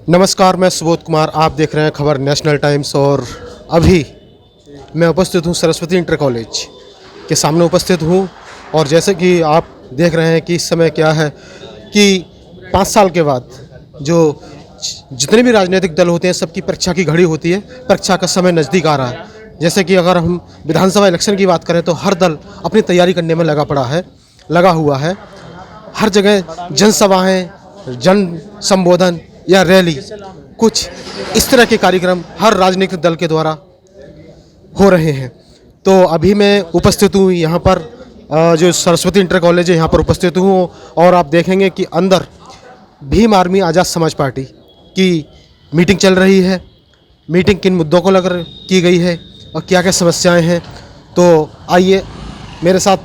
नमस्कार, मैं सुबोध कुमार। आप देख रहे हैं खबर नेशनल टाइम्स। और अभी मैं उपस्थित हूँ सरस्वती इंटर कॉलेज के सामने उपस्थित हूँ। और जैसे कि आप देख रहे हैं कि इस समय क्या है कि 5 साल के बाद जो जितने भी राजनीतिक दल होते हैं सबकी परीक्षा की घड़ी होती है, परीक्षा का समय नज़दीक आ रहा है। जैसे कि अगर हम विधानसभा इलेक्शन की बात करें तो हर दल अपनी तैयारी करने में लगा हुआ है। हर जगह जनसभाएँ, जन संबोधन या रैली, कुछ इस तरह के कार्यक्रम हर राजनीतिक दल के द्वारा हो रहे हैं। तो अभी मैं उपस्थित हूँ यहाँ पर, जो सरस्वती इंटर कॉलेज है यहाँ पर उपस्थित हूँ। और आप देखेंगे कि अंदर भीम आर्मी आज़ाद समाज पार्टी की मीटिंग चल रही है। मीटिंग किन मुद्दों को लेकर की गई है और क्या क्या समस्याएं हैं, तो आइए मेरे साथ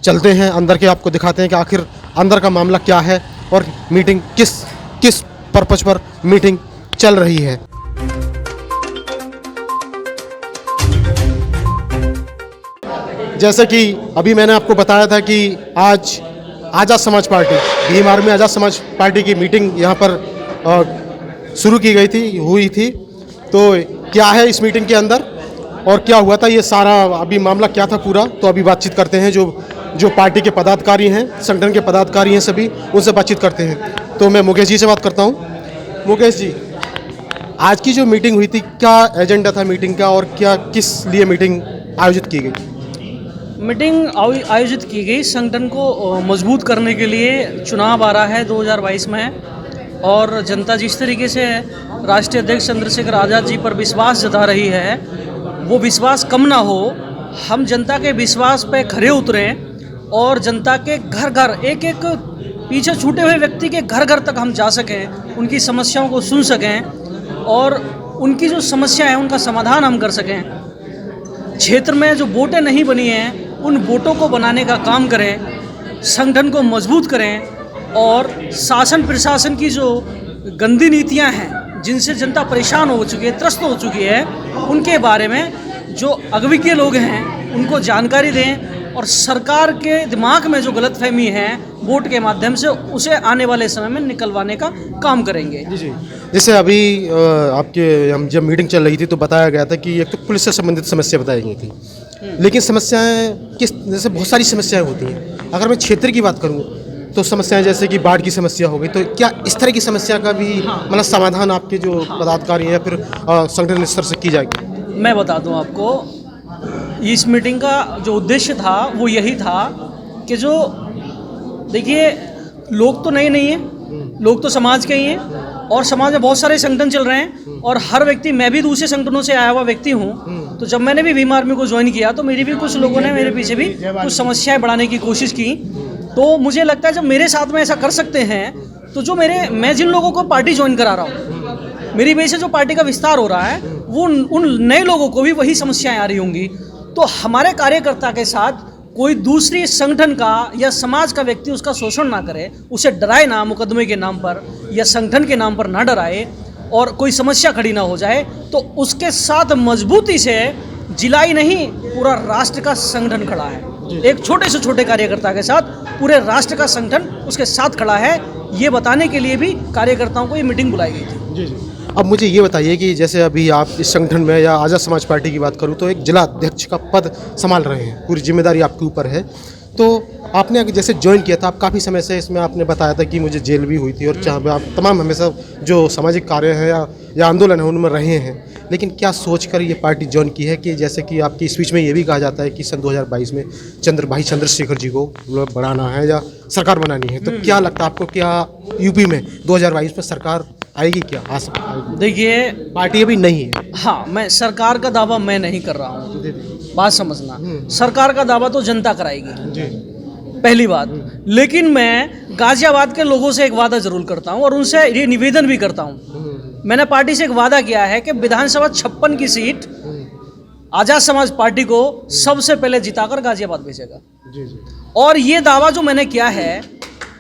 चलते हैं अंदर के, आपको दिखाते हैं कि आखिर अंदर का मामला क्या है और मीटिंग किस पर्पज पर मीटिंग चल रही है। जैसे कि अभी मैंने आपको बताया था कि आज आज़ाद समाज पार्टी, भीम आर्मी आज़ाद समाज पार्टी की मीटिंग यहाँ पर शुरू की गई हुई थी। तो क्या है इस मीटिंग के अंदर और क्या हुआ था, ये सारा अभी मामला क्या था पूरा, तो अभी बातचीत करते हैं। जो पार्टी के पदाधिकारी हैं, संगठन के पदाधिकारी हैं, सभी उनसे बातचीत करते हैं। तो मैं मुकेश जी से बात करता हूँ। मुकेश जी, आज की जो मीटिंग हुई थी, क्या एजेंडा था मीटिंग का और क्या किस लिए मीटिंग आयोजित की गई? मीटिंग आयोजित की गई संगठन को मजबूत करने के लिए। चुनाव आ रहा है 2022 में और जनता जिस तरीके से राष्ट्रीय अध्यक्ष चंद्रशेखर आज़ाद जी पर विश्वास जता रही है, वो विश्वास कम ना हो। हम जनता के विश्वास पे खरे उतरें और जनता के घर घर, एक एक पीछे छूटे हुए व्यक्ति के घर घर तक हम जा सकें, उनकी समस्याओं को सुन सकें और उनकी जो समस्या है उनका समाधान हम कर सकें। क्षेत्र में जो वोटें नहीं बनी हैं उन वोटों को बनाने का काम करें, संगठन को मजबूत करें और शासन प्रशासन की जो गंदी नीतियां हैं जिनसे जनता परेशान हो चुकी है, त्रस्त हो चुकी है, उनके बारे में जो अविज्ञ लोग हैं उनको जानकारी दें और सरकार के दिमाग में जो गलतफहमी है वोट के माध्यम से उसे आने वाले समय में निकलवाने का काम करेंगे। जी। जैसे अभी हम जब मीटिंग चल रही थी तो बताया गया था कि एक तो पुलिस से संबंधित समस्या बताई गई थी, लेकिन समस्याएं जैसे बहुत सारी समस्याएं होती हैं। अगर मैं क्षेत्र की बात करूं तो समस्याएं जैसे कि बाढ़ की समस्या हो गई, तो क्या इस तरह की समस्या का भी मतलब समाधान आपके जो पदाधिकारी हैं या फिर संगठन स्तर से की जाएगी? मैं बता दूं आपको, इस मीटिंग का जो उद्देश्य था वो यही था कि जो देखिए, लोग तो नए नहीं हैं, लोग तो समाज के ही हैं और समाज में बहुत सारे संगठन चल रहे हैं और हर व्यक्ति, मैं भी दूसरे संगठनों से आया हुआ व्यक्ति हूं। तो जब मैंने भी भीम आर्मी को ज्वाइन किया तो मेरी भी कुछ लोगों ने मेरे पीछे भी कुछ समस्याएं बढ़ाने की कोशिश की। तो मुझे लगता है जब मेरे साथ में ऐसा कर सकते हैं तो जो मैं जिन लोगों को पार्टी ज्वाइन करा रहा हूँ, मेरी वजह से जो पार्टी का विस्तार हो रहा है, वो उन नए लोगों को भी वही समस्याएं आ रही होंगी। तो हमारे कार्यकर्ता के साथ कोई दूसरी संगठन का या समाज का व्यक्ति उसका शोषण ना करे, उसे डराए ना, मुकदमे के नाम पर या संगठन के नाम पर ना डराए और कोई समस्या खड़ी ना हो जाए, तो उसके साथ मजबूती से जिला ही नहीं पूरा राष्ट्र का संगठन खड़ा है। एक छोटे से छोटे कार्यकर्ता के साथ पूरे राष्ट्र का संगठन उसके साथ खड़ा है, ये बताने के लिए भी कार्यकर्ताओं को ये मीटिंग बुलाई गई थी। जी। अब मुझे ये बताइए कि जैसे अभी आप इस संगठन में या आज़ाद समाज पार्टी की बात करूं तो एक जिला अध्यक्ष का पद संभाल रहे हैं, पूरी जिम्मेदारी आपके ऊपर है। तो आपने जैसे ज्वाइन किया था, आप काफ़ी समय से इसमें आपने बताया था कि मुझे जेल भी हुई थी और जहाँ पे आप तमाम हमेशा जो सामाजिक कार्य हैं या आंदोलन है उनमें रहे हैं, लेकिन क्या सोचकर ये पार्टी ज्वाइन की है कि जैसे कि आपकी स्पीच में ये भी कहा जाता है कि सन 2022 में चंद्रशेखर जी को बढ़ाना है या सरकार बनानी है, तो क्या लगता है आपको, क्या यूपी में 2022 में सरकार आएगी? क्या आएगी? देखिए, पार्टी अभी नहीं है। हाँ, मैं सरकार का दावा मैं नहीं कर रहा हूँ, बात समझना। सरकार का दावा तो जनता कराएगी जी। पहली बात। लेकिन मैं गाजियाबाद के लोगों से एक वादा जरूर करता हूँ और उनसे ये निवेदन भी करता हूँ। मैंने पार्टी से एक वादा किया है कि विधानसभा 56 की सीट आज़ाद समाज पार्टी को सबसे पहले जिताकर गाजियाबाद भेजेगा। और ये दावा जो मैंने किया है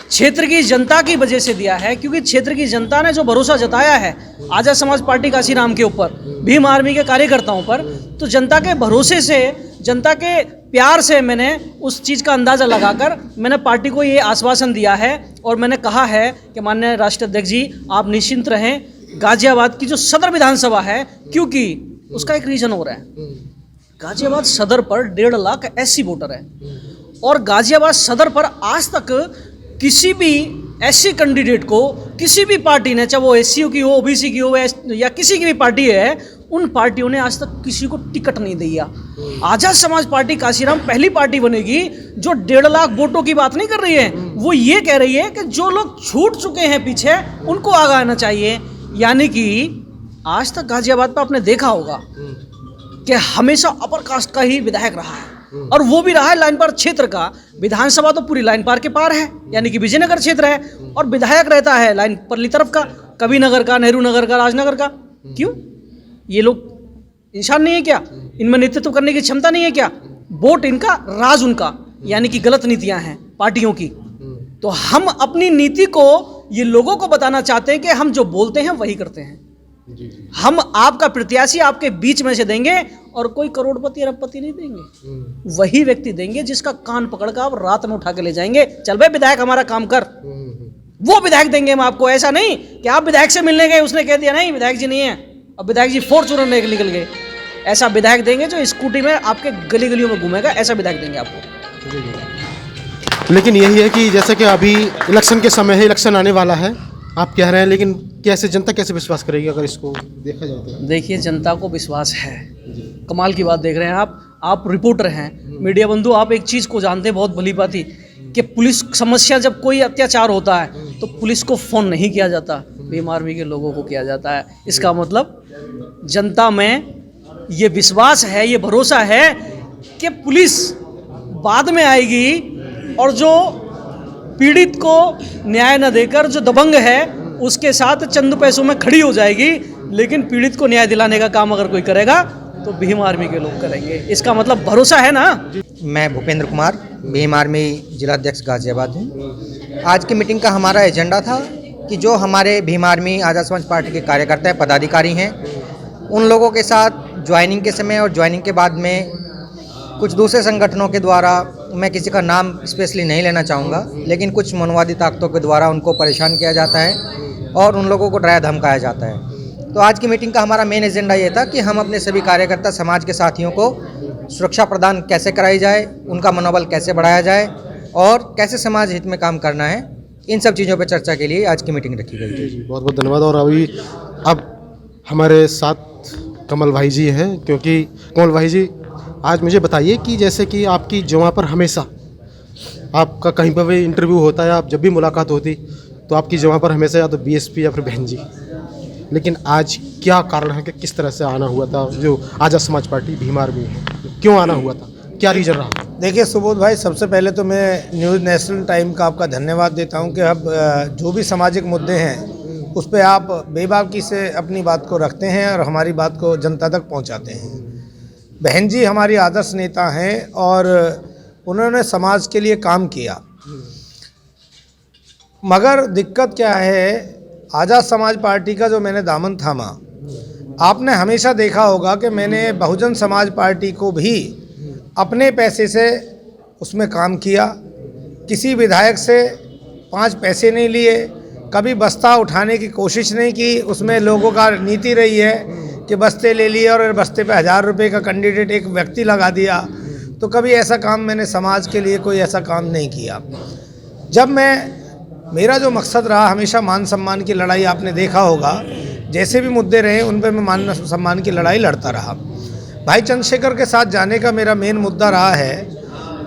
क्षेत्र की जनता की वजह से दिया है, क्योंकि क्षेत्र की जनता ने जो भरोसा जताया है आज़ाद समाज पार्टी काशीराम के ऊपर, भीम आर्मी के कार्यकर्ताओं पर, तो जनता के भरोसे से जनता के प्यार से मैंने उस चीज़ का अंदाज़ा लगाकर मैंने पार्टी को ये आश्वासन दिया है और मैंने कहा है कि माननीय राष्ट्रीय अध्यक्ष जी आप निश्चिंत रहें, गाजियाबाद की जो सदर विधानसभा है, क्योंकि उसका एक रीज़न हो रहा है, गाजियाबाद सदर पर 1.5 लाख SC वोटर है और गाजियाबाद सदर पर आज तक किसी भी SC कैंडिडेट को किसी भी पार्टी ने, चाहे वो SC की हो, OBC की हो या किसी की भी पार्टी है, उन पार्टियों ने आज तक किसी को टिकट नहीं दिया। आज़ाद समाज पार्टी काशीराम पहली पार्टी बनेगी जो 1.5 लाख वोटों की बात नहीं कर रही है, वो ये कह रही है कि जो लोग छूट चुके हैं पीछे उनको आगे आना चाहिए। यानी कि आज तक गाजियाबाद पर आपने देखा होगा कि हमेशा अपर कास्ट का ही विधायक रहा है और वो भी रहा है लाइन पार क्षेत्र का। विधानसभा तो पूरी लाइन पार के पार है, यानी कि विजयनगर क्षेत्र है, और विधायक रहता है लाइन परली तरफ का, कवि नगर का, नेहरू नगर का, राजनगर का। क्यों? ये लोग इंसान नहीं है क्या? इनमें नेतृत्व करने की क्षमता नहीं है क्या? वोट इनका, राज उनका, यानी कि गलत नीतियां हैं पार्टियों की। तो हम अपनी नीति को ये लोगों को बताना चाहते हैं कि हम जो बोलते हैं वही करते हैं। हम आपका प्रत्याशी आपके बीच में से देंगे और कोई करोड़पति अरबपति नहीं देंगे, वही व्यक्ति देंगे जिसका कान पकड़ कर आप रात में उठा के ले जाएंगे, चल भाई विधायक हमारा काम कर, वो विधायक देंगे हम आपको। ऐसा नहीं कि आप विधायक से मिलने गए, उसने कह दिया नहीं विधायक जी नहीं है, अब विधायक जी फॉर्च्यूनर लेकर निकल गए। ऐसा विधायक देंगे जो स्कूटी में आपके गली गलियों में घूमेगा, ऐसा विधायक देंगे आपको। लेकिन यही है कि जैसे कि अभी इलेक्शन के समय है, इलेक्शन आने वाला है, आप कह रहे हैं, लेकिन कैसे जनता कैसे विश्वास करेगी अगर इसको देखा जाए तो? देखिए, जनता को विश्वास है। कमाल की बात देख रहे हैं आप रिपोर्टर हैं, मीडिया बंधु, आप एक चीज़ को जानते हैं बहुत भली भांति कि पुलिस समस्या, जब कोई अत्याचार होता है तो पुलिस को फ़ोन नहीं किया जाता, भीम आर्मी के लोगों को किया जाता है। इसका मतलब जनता में ये विश्वास है, ये भरोसा है कि पुलिस बाद में आएगी और जो पीड़ित को न्याय न देकर जो दबंग है उसके साथ चंद पैसों में खड़ी हो जाएगी, लेकिन पीड़ित को न्याय दिलाने का काम अगर कोई करेगा तो भीम आर्मी के लोग करेंगे। इसका मतलब भरोसा है ना। मैं भूपेंद्र कुमार, भीम आर्मी जिलाध्यक्ष गाजियाबाद हूँ। आज की मीटिंग का हमारा एजेंडा था कि जो हमारे भीम आर्मी आज़ाद समाज पार्टी के कार्यकर्ता हैं, पदाधिकारी हैं, उन लोगों के साथ ज्वाइनिंग के समय और ज्वाइनिंग के बाद में कुछ दूसरे संगठनों के द्वारा, मैं किसी का नाम स्पेशली नहीं लेना चाहूँगा, लेकिन कुछ मनोवादी ताकतों के द्वारा उनको परेशान किया जाता है और उन लोगों को डराया धमकाया जाता है। तो आज की मीटिंग का हमारा मेन एजेंडा ये था कि हम अपने सभी कार्यकर्ता, समाज के साथियों को सुरक्षा प्रदान कैसे कराई जाए, उनका मनोबल कैसे बढ़ाया जाए और कैसे समाज हित में काम करना है, इन सब चीज़ों पर चर्चा के लिए आज की मीटिंग रखी गई थी। बहुत बहुत धन्यवाद। और अभी अब हमारे साथ कमल भाई जी हैं, क्योंकि कमल भाई जी आज मुझे बताइए कि जैसे कि आपकी जगह पर हमेशा आपका कहीं पर भी इंटरव्यू होता है, आप जब भी मुलाकात होती तो आपकी जगह पर हमेशा या तो BSP या फिर बहन जी, लेकिन आज क्या कारण है कि किस तरह से आना हुआ था? जो आज़ाद समाज पार्टी भीम आर्मी है, क्यों आना हुआ था, क्या रीज़न रहा? देखिए सुबोध भाई, सबसे पहले तो मैं न्यूज़ नेशनल टाइम का आपका धन्यवाद देता हूं कि अब जो भी सामाजिक मुद्दे हैं उस पर आप बेबाकी से अपनी बात को रखते हैं और हमारी बात को जनता तक पहुंचाते हैं। बहन जी हमारी आदर्श नेता हैं और उन्होंने समाज के लिए काम किया, मगर दिक्कत क्या है, आज़ाद समाज पार्टी का जो मैंने दामन थामा, आपने हमेशा देखा होगा कि मैंने बहुजन समाज पार्टी को भी अपने पैसे से उसमें काम किया, किसी विधायक से 5 पैसे नहीं लिए, कभी बस्ता उठाने की कोशिश नहीं की। उसमें लोगों का नीति रही है कि बस्ते ले लिए और बस्ते पे 1000 रुपये का कैंडिडेट एक व्यक्ति लगा दिया। तो कभी ऐसा काम मैंने समाज के लिए कोई ऐसा काम नहीं किया। जब मेरा जो मकसद रहा हमेशा मान सम्मान की लड़ाई, आपने देखा होगा जैसे भी मुद्दे रहे उन पर मैं मान सम्मान की लड़ाई लड़ता रहा। भाई चंद्रशेखर के साथ जाने का मेरा मेन मुद्दा रहा है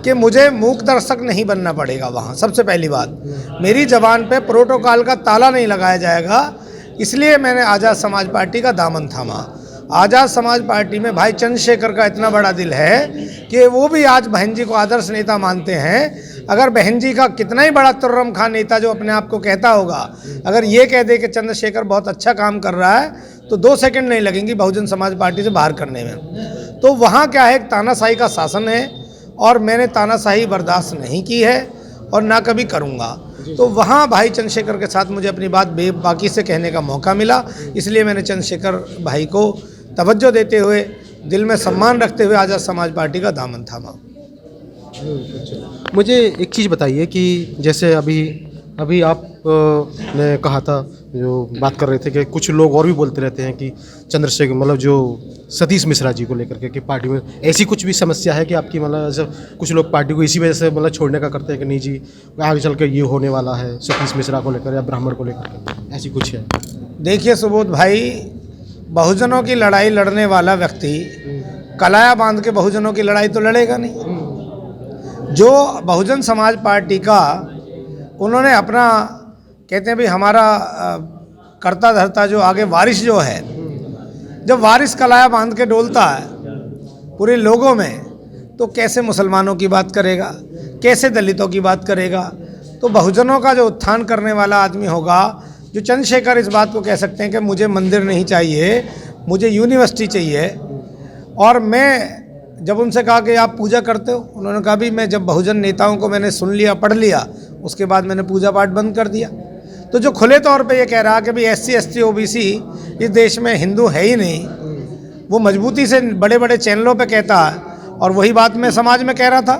कि मुझे मूक दर्शक नहीं बनना पड़ेगा वहाँ। सबसे पहली बात, मेरी ज़बान पे प्रोटोकॉल का ताला नहीं लगाया जाएगा, इसलिए मैंने आज़ाद समाज पार्टी का दामन थामा। आज़ाद समाज पार्टी में भाई चंद्रशेखर का इतना बड़ा दिल है कि वो भी आज बहन जी को आदर्श नेता मानते हैं। अगर बहन जी का कितना ही बड़ा तुर्रम खान नेता जो अपने आप को कहता होगा, अगर ये कह दे कि चंद्रशेखर बहुत अच्छा काम कर रहा है तो 2 सेकंड नहीं लगेंगी बहुजन समाज पार्टी से बाहर करने में। तो वहाँ क्या है, एक तानाशाही का शासन है और मैंने तानाशाही बर्दाश्त नहीं की है और ना कभी करूँगा। तो वहाँ भाई चंद्रशेखर के साथ मुझे अपनी बात बेबाकी से कहने का मौका मिला, इसलिए मैंने चंद्रशेखर भाई को तवज्जो देते हुए दिल में सम्मान रखते हुए आज़ाद समाज पार्टी का दामन थामा। मुझे एक चीज़ बताइए कि जैसे अभी आप ने कहा था, जो बात कर रहे थे कि कुछ लोग और भी बोलते रहते हैं कि चंद्रशेखर मतलब जो सतीश मिश्रा जी को लेकर के कि पार्टी में ऐसी कुछ भी समस्या है कि आपकी मतलब ऐसे कुछ लोग पार्टी को इसी वजह से मतलब छोड़ने का करते हैं कि नहीं जी आगे चल के ये होने वाला है सतीश मिश्रा को लेकर या ब्राह्मण को लेकर के, ऐसी कुछ है? देखिए सुबोध भाई, बहुजनों की लड़ाई लड़ने वाला व्यक्ति कलाया बांध के बहुजनों की लड़ाई तो लड़ेगा नहीं। जो बहुजन समाज पार्टी का उन्होंने अपना कहते हैं भाई हमारा करता धरता जो आगे वारिस जो है, जब वारिस कलाया बांध के डोलता है पूरे लोगों में, तो कैसे मुसलमानों की बात करेगा, कैसे दलितों की बात करेगा? तो बहुजनों का जो उत्थान करने वाला आदमी होगा, जो चंद्रशेखर इस बात को कह सकते हैं कि मुझे मंदिर नहीं चाहिए, मुझे यूनिवर्सिटी चाहिए। और मैं जब उनसे कहा कि आप पूजा करते हो, उन्होंने कहा भी मैं जब बहुजन नेताओं को मैंने सुन लिया, पढ़ लिया, उसके बाद मैंने पूजा पाठ बंद कर दिया। तो जो खुले तौर पे ये कह रहा कि भाई SC ST OBC इस देश में हिंदू है ही नहीं, वो मजबूती से बड़े बड़े चैनलों पे कहता है, और वही बात मैं समाज में कह रहा था।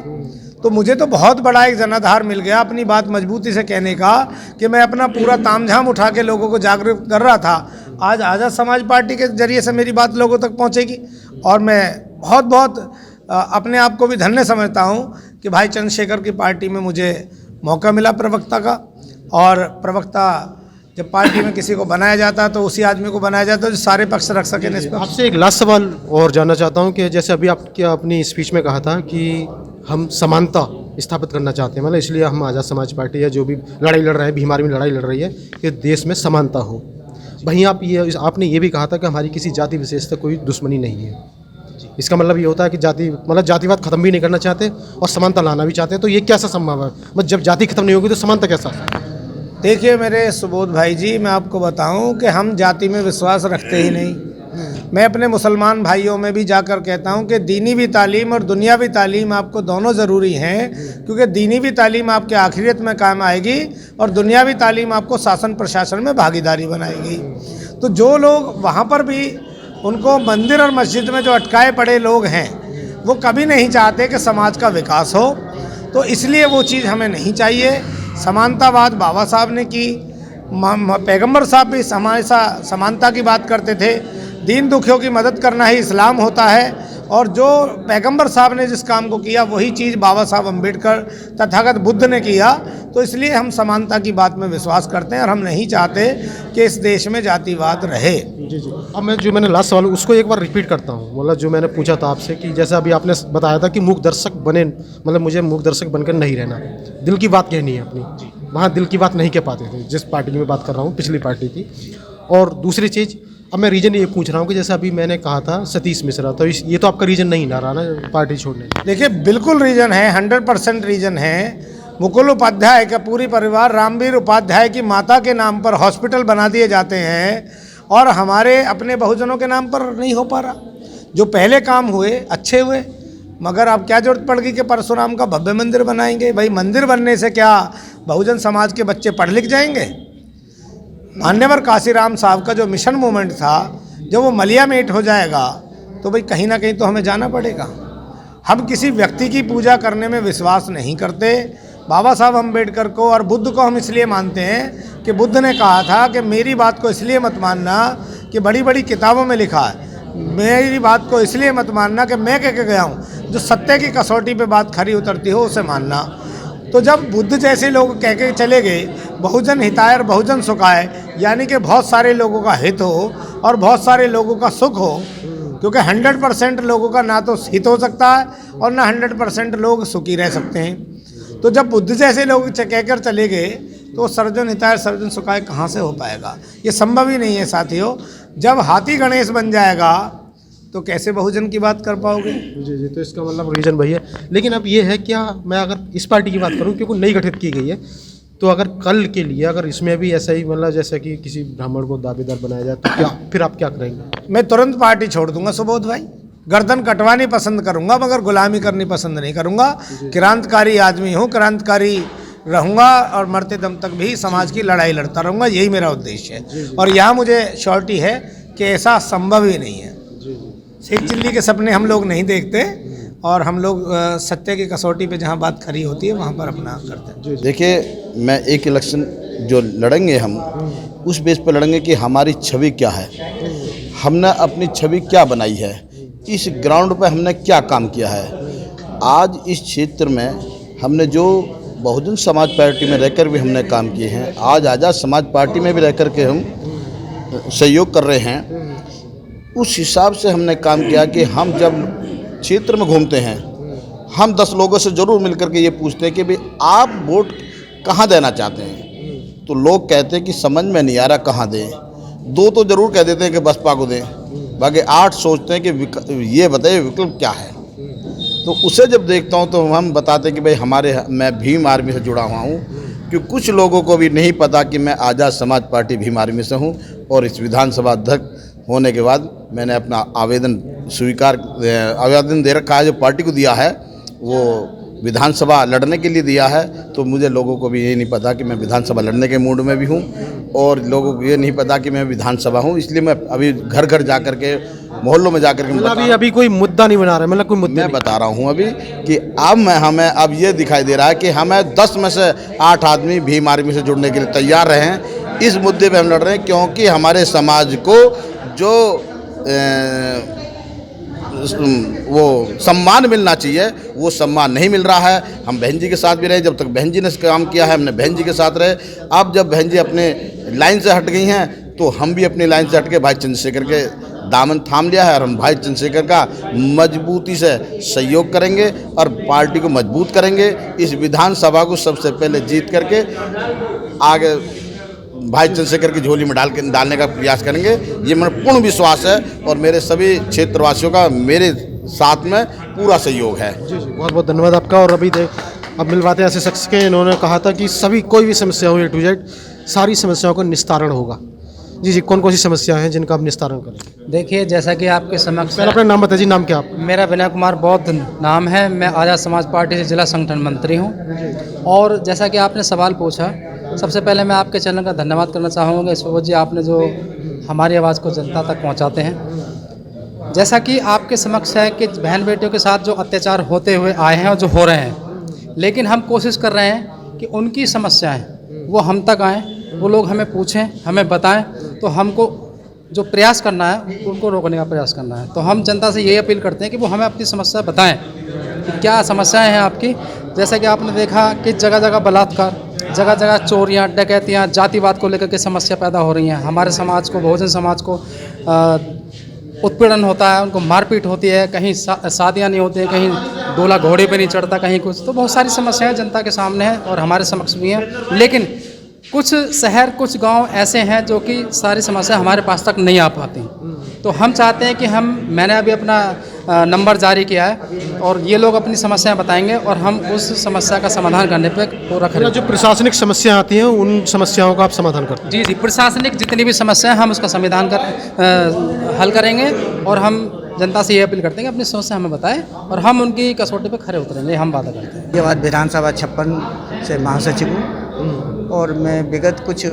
तो मुझे तो बहुत बड़ा एक जनाधार मिल गया अपनी बात मजबूती से कहने का, कि मैं अपना पूरा तामझाम उठा के लोगों को जागरूक कर रहा था। आज आज़ाद समाज पार्टी के जरिए से मेरी बात लोगों तक पहुंचेगी, और मैं बहुत अपने आप को भी धन्य समझता हूं कि भाई चंद्रशेखर की पार्टी में मुझे मौका मिला प्रवक्ता का। और प्रवक्ता जब पार्टी में किसी को बनाया जाता है तो उसी आदमी को बनाया जाता है जो सारे पक्ष रख सके। आपसे एक लास्ट सवाल और जानना चाहता हूं कि जैसे अभी आपके अपनी स्पीच में कहा था कि हम समानता स्थापित करना चाहते हैं, मतलब इसलिए हम आज़ाद समाज पार्टी है जो भी लड़ाई लड़ रहे हैं, भीम आर्मी लड़ाई लड़ रही है कि देश में समानता हो। वहीं आपने ये भी कहा था कि हमारी किसी जाति विशेष से कोई दुश्मनी नहीं है। इसका मतलब ये होता है कि जातिवाद खत्म भी नहीं करना चाहते और समानता लाना भी चाहते हैं। तो ये कैसा संभव है? मतलब जब जाति खत्म नहीं होगी तो समानता कैसा? देखिए मेरे सुबोध भाई जी, मैं आपको बताऊं कि हम जाति में विश्वास रखते ही नहीं। मैं अपने मुसलमान भाइयों में भी जाकर कहता हूं कि दीनी भी तालीम और दुनियावी तालीम आपको दोनों ज़रूरी हैं, क्योंकि दीनी भी तालीम आपके आखिरत में काम आएगी और दुनियावी तालीम आपको शासन प्रशासन में भागीदारी बनाएगी। तो जो लोग वहाँ पर भी उनको मंदिर और मस्जिद में जो अटकाए पड़े लोग हैं, वो कभी नहीं चाहते कि समाज का विकास हो। तो इसलिए वो चीज़ हमें नहीं चाहिए। समानतावाद बाबा साहब ने की, पैगंबर साहब भी समानता की बात करते थे। दीन दुखियों की मदद करना ही इस्लाम होता है, और जो पैगंबर साहब ने जिस काम को किया वही चीज़ बाबा साहब अम्बेडकर तथागत बुद्ध ने किया। तो इसलिए हम समानता की बात में विश्वास करते हैं और हम नहीं चाहते कि इस देश में जातिवाद रहे। जी। अब मैंने लास्ट सवाल उसको एक बार रिपीट करता हूँ, मतलब जो मैंने पूछा था आपसे कि जैसे अभी आपने बताया था कि मूक दर्शक बने, मतलब मुझे मूक दर्शक बनकर नहीं रहना, दिल की बात कहनी है अपनी। वहाँ दिल की बात नहीं कह पाते थे जिस पार्टी की मैं बात कर रहा हूँ, पिछली पार्टी की। और दूसरी चीज़, अब मैं रीज़न ये पूछ रहा हूँ कि जैसे अभी मैंने कहा था सतीश मिश्रा, तो ये तो आपका रीज़न नहीं ना रहा ना पार्टी छोड़ने? देखिए बिल्कुल रीज़न है, 100% रीज़न है। मुकुल उपाध्याय का पूरी परिवार रामवीर उपाध्याय की माता के नाम पर हॉस्पिटल बना दिए जाते हैं, और हमारे अपने बहुजनों के नाम पर नहीं हो पा रहा। जो पहले काम हुए अच्छे हुए, मगर अब क्या जरूरत पड़ गई कि परशुराम का भव्य मंदिर बनाएंगे? भाई मंदिर बनने से क्या बहुजन समाज के बच्चे पढ़ लिख जाएंगे? मान्यवर काशीराम साहब का जो मिशन मूवमेंट था, जब वो मलिया मेट हो जाएगा तो भाई कहीं ना कहीं तो हमें जाना पड़ेगा। हम किसी व्यक्ति की पूजा करने में विश्वास नहीं करते। बाबा साहब अम्बेडकर को और बुद्ध को हम इसलिए मानते हैं कि बुद्ध ने कहा था कि मेरी बात को इसलिए मत मानना कि बड़ी बड़ी किताबों में लिखा है, मेरी बात को इसलिए मत मानना कि मैं कह के गया हूँ, जो सत्य की कसौटी पे बात खरी उतरती हो उसे मानना। तो जब बुद्ध जैसे लोग कह के चले गए बहुजन हिताय और बहुजन सुखाय, यानी कि बहुत सारे लोगों का हित हो और बहुत सारे लोगों का सुख हो, क्योंकि 100% लोगों का ना तो हित हो सकता है और ना 100% लोग सुखी रह सकते हैं। तो जब बुद्ध जैसे लोग कहकर चले गए तो सर्वजन हिताय सर्वजन सुखाय कहाँ से हो पाएगा? ये संभव ही नहीं है साथियों। जब हाथी गणेश बन जाएगा तो कैसे बहुजन की बात कर पाओगे? जी। तो इसका मतलब रीज़न वही है। लेकिन अब ये है, क्या मैं अगर इस पार्टी की बात करूं क्योंकि नई गठित की गई है, तो अगर कल के लिए अगर इसमें भी ऐसा ही मतलब जैसे कि किसी ब्राह्मण को दावेदार बनाया जाए तो क्या फिर आप क्या करेंगे? मैं तुरंत पार्टी छोड़ दूंगा सुबोध भाई। गर्दन कटवानी पसंद करूंगा मगर गुलामी करनी पसंद नहीं करूंगा। क्रांतिकारी आदमी हूँ, क्रांतिकारी रहूंगा और मरते दम तक भी समाज की लड़ाई लड़ता रहूंगा, यही मेरा उद्देश्य है। और यहाँ मुझे श्योरिटी है कि ऐसा संभव ही नहीं है। शेख चिल्ली के सपने हम लोग नहीं देखते और हम लोग सत्य की कसौटी पे जहाँ बात खरी होती है वहाँ पर अपना करते हैं। देखिए, मैं एक इलेक्शन जो लड़ेंगे हम उस बेस पर लड़ेंगे कि हमारी छवि क्या है, हमने अपनी छवि क्या बनाई है, इस ग्राउंड पे हमने क्या काम किया है। आज इस क्षेत्र में हमने जो बहुजन समाज पार्टी में रहकर भी हमने काम किए हैं, आज आज़ाद समाज पार्टी में भी रहकर के हम सहयोग कर रहे हैं, उस हिसाब से हमने काम किया कि हम जब क्षेत्र में घूमते हैं हम 10 लोगों से ज़रूर मिलकर के ये पूछते हैं कि भाई आप वोट कहाँ देना चाहते हैं, तो लोग कहते हैं कि समझ में नहीं आ रहा कहाँ दें। 2 तो ज़रूर कह देते हैं कि बसपा को दें, बाकी 8 सोचते हैं कि ये बताइए विकल्प क्या है। तो उसे जब देखता हूँ तो हम बताते हैं कि भाई मैं भीम आर्मी से जुड़ा हुआ हूँ, कि कुछ लोगों को भी नहीं पता कि मैं आज़ाद समाज पार्टी भीम आर्मी से हूँ। और इस विधानसभा अध्यक्ष होने के बाद मैंने अपना आवेदन दे रखा है, जो पार्टी को दिया है वो विधानसभा लड़ने के लिए दिया है। तो मुझे लोगों को भी ये नहीं पता कि मैं विधानसभा लड़ने के मूड में भी हूँ और लोगों को ये नहीं पता कि मैं विधानसभा हूँ। इसलिए मैं अभी घर घर जा कर के, मोहल्लों में जा कर के अभी कोई मुद्दा नहीं बना रहे, मतलब कोई मुद्दा मैं बता रहा हूँ अभी कि अब हमें अब ये दिखाई दे रहा है कि हमें 10 में से 8 आदमी भीम आर्मी से जुड़ने के लिए तैयार रहे हैं। इस मुद्दे पे हम लड़ रहे हैं क्योंकि हमारे समाज को जो वो सम्मान मिलना चाहिए वो सम्मान नहीं मिल रहा है। हम बहन जी के साथ भी रहे, जब तक बहन जी ने काम किया है हमने बहन जी के साथ रहे। अब जब बहन जी अपने लाइन से हट गई हैं तो हम भी अपनी लाइन से हट के भाई चंद्रशेखर के दामन थाम लिया है और हम भाई चंद्रशेखर का मजबूती से सहयोग करेंगे और पार्टी को मजबूत करेंगे। इस विधानसभा को सबसे पहले जीत करके आगे भाई चंद्रशेखर की झोली में डालने का प्रयास करेंगे। ये मेरा पूर्ण विश्वास है और मेरे सभी क्षेत्रवासियों का मेरे साथ में पूरा सहयोग है। जी जी, बहुत बहुत धन्यवाद आपका। और अब मिलवाते हैं ऐसे शख्स के, इन्होंने कहा था कि सभी कोई भी समस्या हो A to Z सारी समस्याओं का निस्तारण होगा। जी जी, कौन कौन सी समस्या हैं जिनका आप निस्तारण करें? देखिए, जैसा कि आपके समक्ष पहले अपना नाम बताइए। नाम क्या आपका? मेरा विनय कुमार बौद्ध नाम है। मैं आज़ाद समाज पार्टी से जिला संगठन मंत्री हूँ। और जैसा कि आपने सवाल पूछा, सबसे पहले मैं आपके चैनल का धन्यवाद करना चाहूँगा ईश्वर जी, आपने जो हमारी आवाज़ को जनता तक पहुँचाते हैं। जैसा कि आपके समक्ष है कि बहन बेटियों के साथ जो अत्याचार होते हुए आए हैं और जो हो रहे हैं, लेकिन हम कोशिश कर रहे हैं कि उनकी समस्याएँ वो हम तक आएँ, वो लोग हमें पूछें, हमें बताएं। तो हमको जो प्रयास करना है उनको रोकने का प्रयास करना है। तो हम जनता से यही अपील करते हैं कि वो हमें अपनी समस्या बताएं कि क्या समस्याएं हैं आपकी। जैसा कि आपने देखा कि जगह जगह बलात्कार, जगह जगह चोरियां, डकैतियां, जातिवाद को लेकर के समस्या पैदा हो रही हैं। हमारे समाज को, बहुजन समाज को उत्पीड़न होता है, उनको मारपीट होती है, कहीं शादियाँ नहीं होती हैं, कहीं दूल्हा घोड़े पे नहीं चढ़ता, कहीं कुछ। तो बहुत सारी समस्याएं जनता के सामने हैं और हमारे समक्ष भी हैं। लेकिन कुछ शहर, कुछ गांव ऐसे हैं जो कि सारी समस्या हमारे पास तक नहीं आ पाती। तो हम चाहते हैं कि मैंने अभी अपना नंबर जारी किया है और ये लोग अपनी समस्याएं बताएंगे और हम उस समस्या का समाधान करने पे पूरा करेंगे। जो प्रशासनिक समस्याएं आती हैं उन समस्याओं का आप समाधान करते हैं? जी जी, प्रशासनिक जितनी भी समस्याएं हम उसका समाधान हल करेंगे। और हम जनता से ये अपील करते हैं कि अपनी समस्या हमें बताएं और हम उनकी कसौटी पे खड़े उतरेंगे, हम वादा करते हैं। के बाद विधानसभा 56 से महासचिव हूँ और मैं विगत कुछ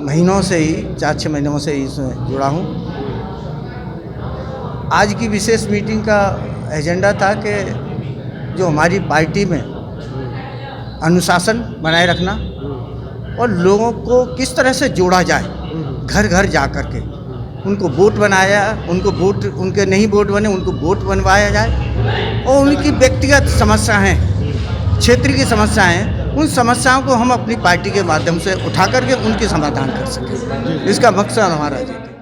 महीनों से ही 4-6 महीनों से ही इसमें जुड़ा हूँ। आज की विशेष मीटिंग का एजेंडा था कि जो हमारी पार्टी में अनुशासन बनाए रखना और लोगों को किस तरह से जोड़ा जाए, घर घर जा कर के उनको वोट बनाया, उनको वोट, उनके नहीं वोट बने उनको वोट बनवाया जाए और उनकी व्यक्तिगत समस्या हैं, क्षेत्रीय की समस्याएं हैं, उन समस्याओं को हम अपनी पार्टी के माध्यम से उठा करके उनके समाधान कर सकें। इसका मकसद हमारा जी।